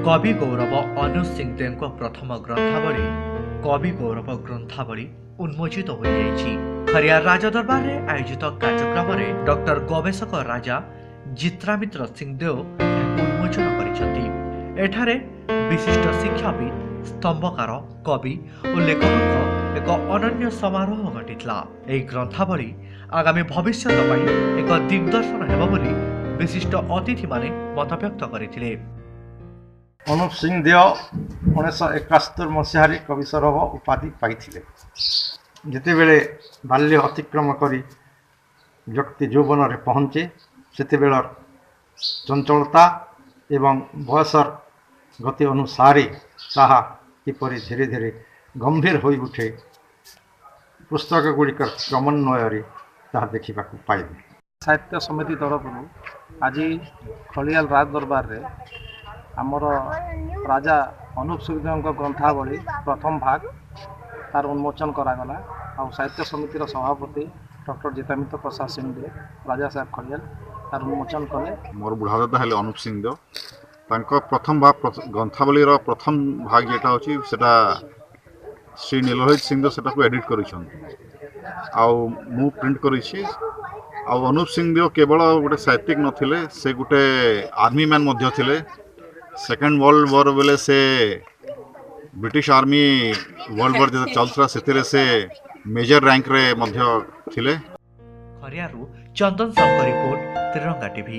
कवि गौरव अनुज सिंहदेव प्रथम ग्रंथावली कवि गौरव ग्रंथावली उन्मोचित हो जाइछि। खरियार राजदरबार रे आयोजित कार्यक्रम में डॉक्टर गवेषक राजा जित्रामित्र सिंहदेव उन्मोचन करिसेंति। एठारे विशिष्ट शिक्षाविद स्तंभकार कवि और लेखक एक अनन्य समारोह घटिला। यह ग्रंथावली आगामी भविष्य एक दिग्दर्शन हेब बोली विशिष्ट अतिथि माने मतव्यक्त करथिले। अनुज सिंहदेव 1971 मसीह कवि सौरभ उपाधि पाइथिले। जितेबेले बाल्य अतिक्रम करी व्यक्ति यौवन रे पहुँचे सेतेबेलर चंचलता एवं बयसर गति अनुसारे ताहा किपरि धीरे धीरे गंभीर हो उठे पुस्तक गुड़िकर क्रमान्वय ताहा देखा पाइबे। साहित्य समिति तरफ आज खलियाल राज दरबार रे आमर राजा अनुज सिंहदेव ग्रंथावली प्रथम भाग तार उन्मोचन करागला। आ साहित्य समितिर सभापति डॉक्टर जितामित्र प्रसाद सिंहदेव राजा साहेब खलियाल तार उन्मोचन कले। मोर बुढ़ादादा हेले अनुज सिंहदेव तांको प्रथम भाग ग्रंथावली प्रथम भाग जेटा होची सेटा श्री नीललोहित सिंहदेव सेटा को एडिट करिछन आउ मु प्रिंट करिछि। आउ अनुज सिंहदेव केवल गोटे साहित्यिक नथिले, से गोटे आर्मी मैन मध्य थिले। सेकेंड वर्ल्ड वॉर बेले से ब्रिटिश आर्मी वर्ल्ड वॉर जो चलता से मेजर रैंक रे मध्य थिले। खरियारू चंदन साहू रिपोर्ट त्रिरंगा टीवी।